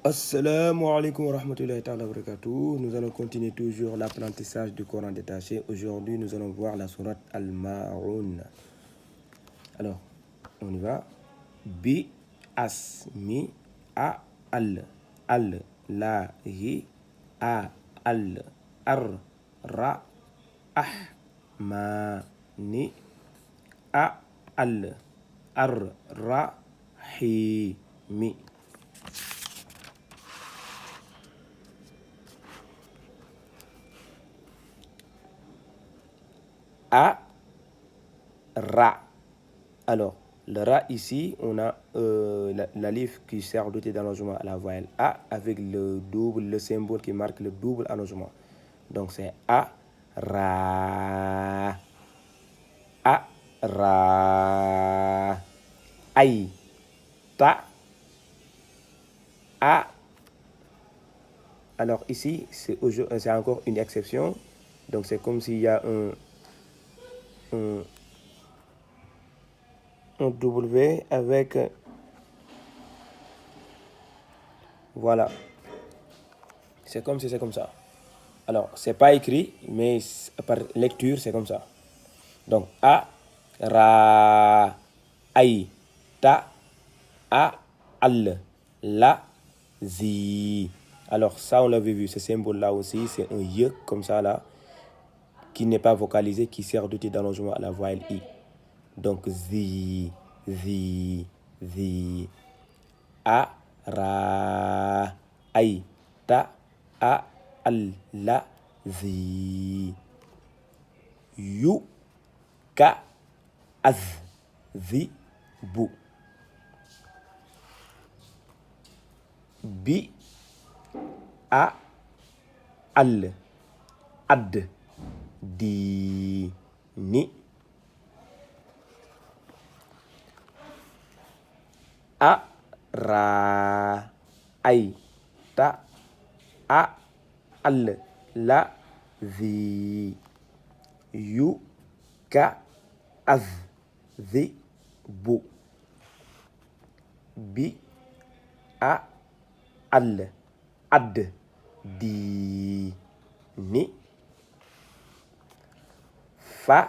Assalamu alaikum wa rahmatullahi wa barakatuh. Nous allons continuer toujours l'apprentissage du Coran détaché. Aujourd'hui, nous allons voir la sourate Al-Ma'un. Alors, on y va. Bi, as, mi, a, al, la, hi, a, al, ar, ra, ah, ma, ni, a, al, ar, ra, hi, mi. A, ra. Alors, le ra ici, on a l'alif qui sert d'outil d'allongement à la voyelle A avec le symbole qui marque le double allongement. Donc c'est A, ra. A, ra. Aïe, ta, a. Alors ici, c'est encore une exception. Donc c'est comme s'il y a un W avec, voilà, c'est comme si c'est comme ça. Alors c'est pas écrit, mais par lecture c'est comme ça. Donc a, ra, aïe, ta, a, al, la, zi. Alors ça on l'avait vu, ce symbole là aussi c'est un y comme ça là, qui n'est pas vocalisé, qui sert d'outil d'allongement à la voyelle i. Donc zi, a, ra, aïe, ta, a, al, la, zi. Yu, ka, az, zi, bu. Bi, a, al, ad, di, ni. A, ra, ay, ta, a, al, la, zi. Yu, ka, az, zi, bu. Bi, a, al, ad, di, ni. Fa,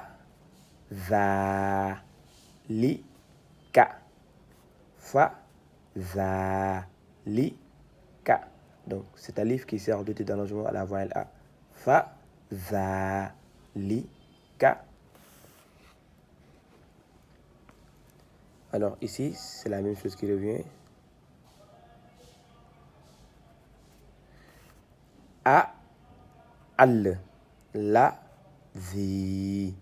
za, li, ka. Fa, za, li, ka. Donc, c'est un livre qui sert d'outil d'allongement à la voyelle A. Fa, za, li, ka. Alors, ici, c'est la même chose qui revient. A, al, la, zi.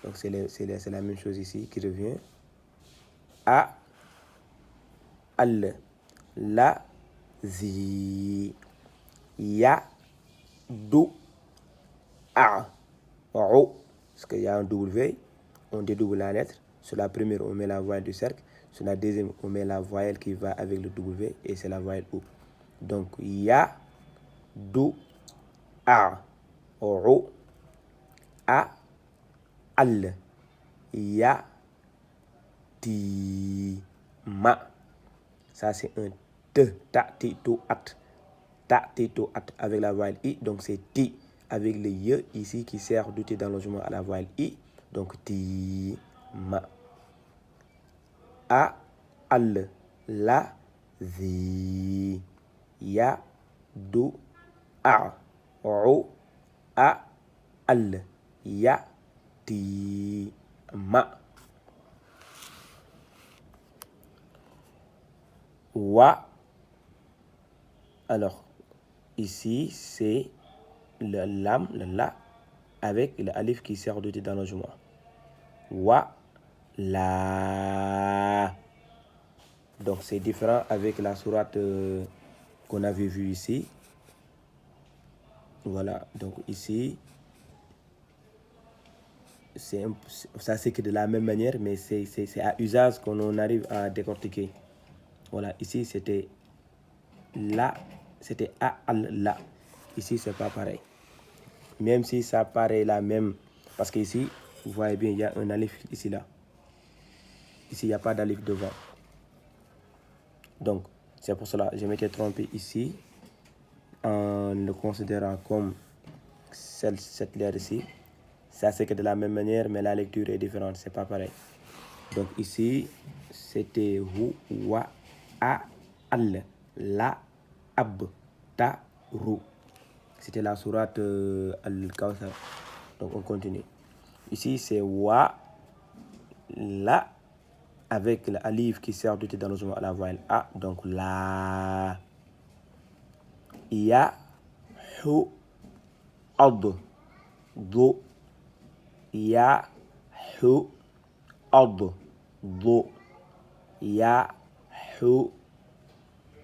Donc, c'est la même chose ici qui revient. A, al, la, zi. Ya, du, a, ro. Parce qu'il y a un W, on dédouble la lettre. Sur la première, on met la voyelle du cercle. Sur la deuxième, on met la voyelle qui va avec le W et c'est la voyelle O. Donc, ya, du, a, ro, a, al, ya, ti, ma. Ça, c'est un T, ta, ti, to, at. Ta, ti, to, at avec la voyelle I. Donc, c'est ti avec le Y ici qui sert d'outil d'allongement à la voyelle I. Donc, ti, ma. A, al, la, zi. Ya, du, a, ro, a, al, ya, ti, ma. Wa. Alors, ici, c'est le lam, le la, avec le alif qui sert d'outil d'allongement. Wa, la. Donc, c'est différent avec la sourate qu'on avait vue ici. Voilà, donc ici, ça s'écrit de la même manière, mais c'est à usage qu'on arrive à décortiquer. Voilà, ici, c'était la, c'était a, al, la. Ici, c'est pas pareil. Même si ça paraît la même, parce qu'ici, vous voyez bien, il y a un alif ici, là. Ici, il n'y a pas d'alif devant. Donc, C'est pour cela que je m'étais trompé ici en le considérant comme cette lettre-ci. Ça s'écrit de la même manière, mais la lecture est différente, c'est pas pareil. Donc ici, c'était hu, wa, a, al, la, ab, ta, ru. C'était la sourate Al-Kawthar. Donc on continue. Ici, c'est wa, la, avec l'alif qui sert d'outil d'allongement à la voyelle A. Donc la, ya, hu, ad, du, ya, hu, ad, du, ya, hu,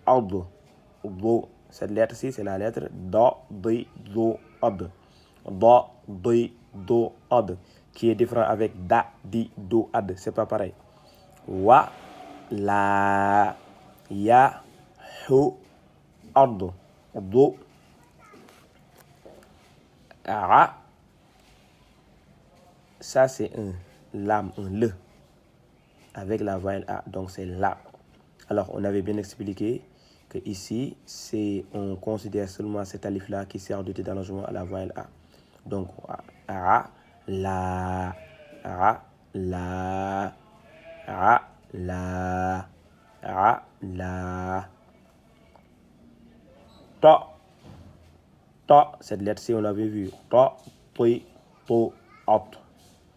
ad, du. Cette lettre-ci, c'est la lettre da, di, du, ad. Da, di, du, ad. Qui est différent avec da, di, du, ad. C'est pas pareil. Wa, la, ya, hu, ad, du, a. Ça, c'est un lam, un le, avec la voyelle A. Donc, c'est la. Alors, on avait bien expliqué que ici, on considère seulement cet alif-là qui sert d'outil d'allongement à la voyelle A. Donc, a, la, a, la, a, la, a, la. Ta, ta, cette lettre-ci, on l'avait vu. Ta, ti, to, at.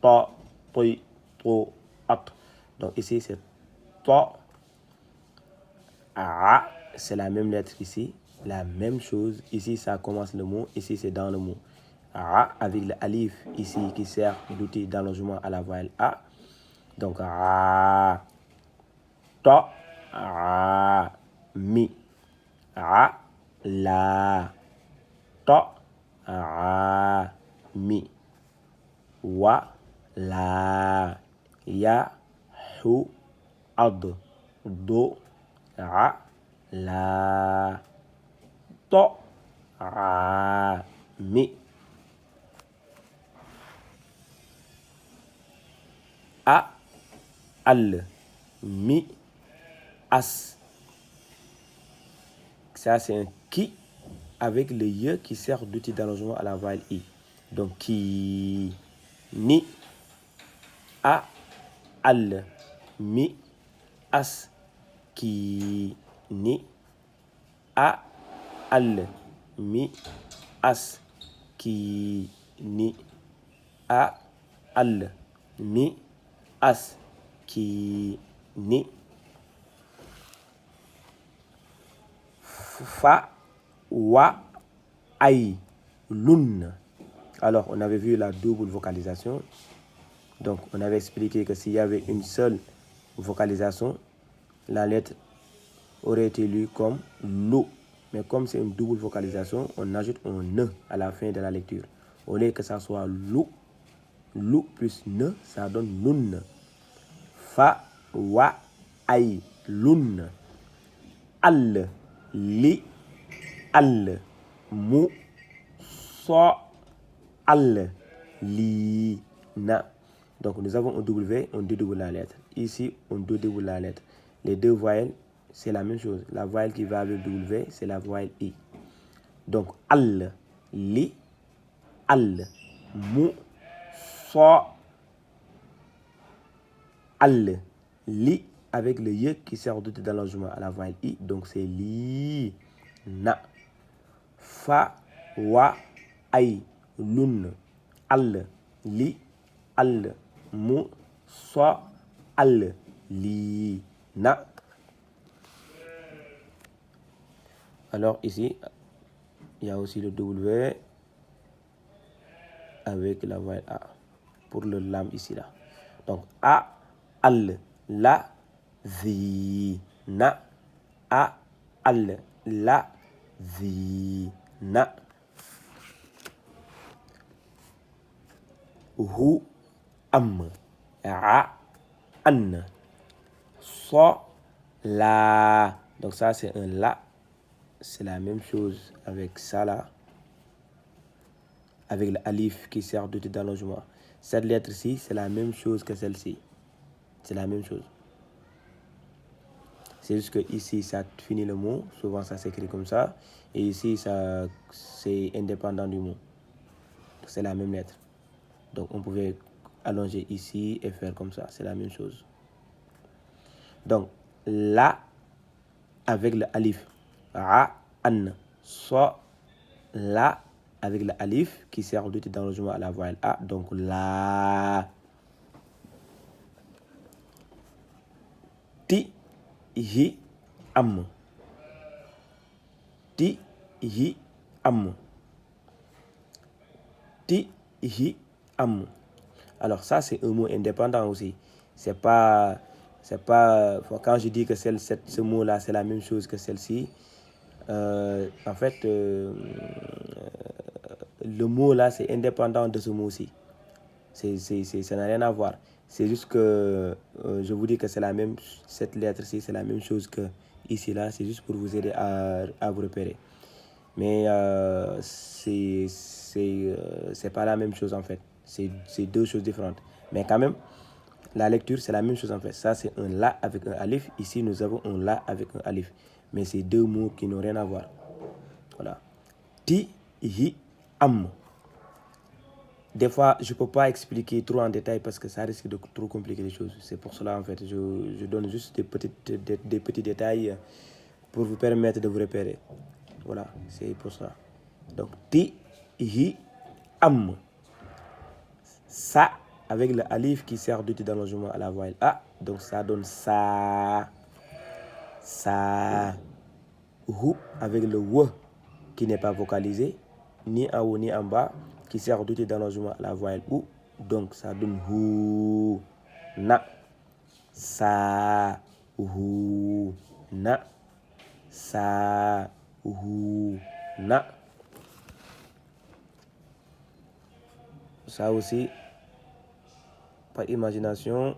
Ta, ti, to, at. Donc, ici, c'est ta. A, c'est la même lettre qu'ici, la même chose. Ici, ça commence le mot, ici, c'est dans le mot. A, avec le alif ici qui sert d'outil d'allongement à la voyelle A. Donc, A, ta, A, mi. A, la, ta, A, mi. Wa, la, ya, hu, ad, do, a, la, to, a, mi. A, al, mi, as. Ça, c'est un qui avec le ye qui sert d'outil d'allongement à la voyelle i. Donc, qui, ni, a, al, mi, as. Qui, ni, a, al, mi, as. Qui, ni, a, al, mi, as. Qui, ni. Fa, wa, ay, lun. Alors, on avait vu la double vocalisation. Donc, on avait expliqué que s'il y avait une seule vocalisation, la lettre aurait été lue comme lo. Mais comme c'est une double vocalisation, on ajoute un ne à la fin de la lecture. Au lieu que ça soit lo, lo plus ne, ça donne lun. Fa, wa, ay, lun. Al, li, al, mu, so, al, li, na. Donc nous avons un W, on dédouble la lettre. Ici, on dédouble la lettre. Les deux voyelles, c'est la même chose. La voyelle qui va avec W, c'est la voyelle I. Donc al, li, al, mu, so, al, li, avec le ye qui sert d'outil d'allongement à la voyelle I. Donc c'est li, na. Fa, wa, ay, lun, al, li, al, mu, so, al, li, na. Alors ici, il y a aussi le W avec la voyelle A pour le lam ici là. Donc A, al, la, zi, na. A, al, la, zi, na. Hu, am, a, an. So, la. Donc ça c'est un la. C'est la même chose avec ça là. Avec l'alif qui sert d'outil d'allongement. Cette lettre-ci, c'est la même chose que celle-ci. C'est la même chose. C'est juste que ici, ça finit le mot. Souvent, ça s'écrit comme ça. Et ici, ça, c'est indépendant du mot. C'est la même lettre. Donc, on pouvait allonger ici et faire comme ça. C'est la même chose. Donc, la avec le alif. A, an. Soit la avec le alif qui sert dans le jugement à la voyelle A. Donc, la. Ti, hi, am. Ti, hi, am. Ti, hi, am. Alors ça, c'est un mot indépendant aussi. C'est pas, quand je dis que ce mot-là, c'est la même chose que celle-ci, en fait, le mot-là, c'est indépendant de ce mot-ci. Ça n'a rien à voir. C'est juste que je vous dis que c'est la même, cette lettre-ci, c'est la même chose que ici, là. C'est juste pour vous aider à vous repérer. Mais c'est pas la même chose en fait. C'est deux choses différentes. Mais quand même, la lecture, c'est la même chose en fait. Ça, c'est un la avec un alif. Ici, nous avons un la avec un alif. Mais c'est deux mots qui n'ont rien à voir. Voilà. Ti, hi, am. Des fois, je ne peux pas expliquer trop en détail parce que ça risque de trop compliquer les choses. C'est pour cela, en fait, je donne juste des petits détails pour vous permettre de vous repérer. Voilà, c'est pour ça. Donc, ti, hi, am. Ça, avec le alif qui sert d'outil d'allongement à la voyelle A. Donc, ça donne ça. Ça. Hu, avec le W qui n'est pas vocalisé, ni en haut ni en bas, qui sert d'outil d'allongement à la voyelle OU. Donc, ça donne hu, na. Sa, hu, na. Sa, hu, na. Ça aussi, par imagination.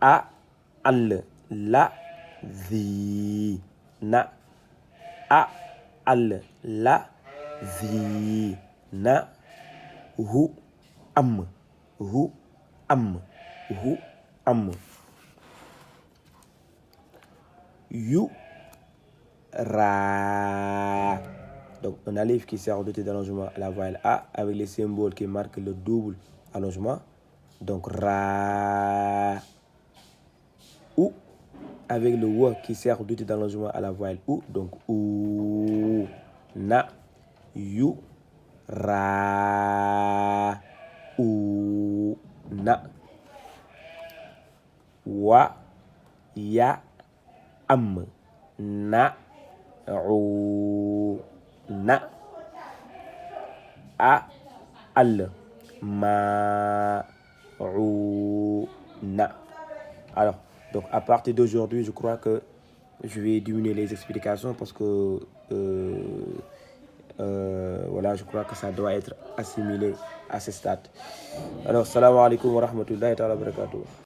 A, al, la, vi, na. A, al, la, vi, na. Hu, am. Hu, am. Hu, am. Yu, ra. Donc, un alif qui sert d'outil d'allongement à la voyelle A avec les symboles qui marquent le double allongement. Donc, ra. Ou avec le wa qui sert d'outil d'allongement à la voyelle OU. Donc, ou, na, yu, ra, ou, na. Wa, ya, am. Na, u, na. A, al, ma, u, na. Alors, donc à partir d'aujourd'hui, je crois que je vais diminuer les explications parce que voilà, je crois que ça doit être assimilé à ce stade. Alors, salam alaikum wa rahmatullahi wa barakatuh.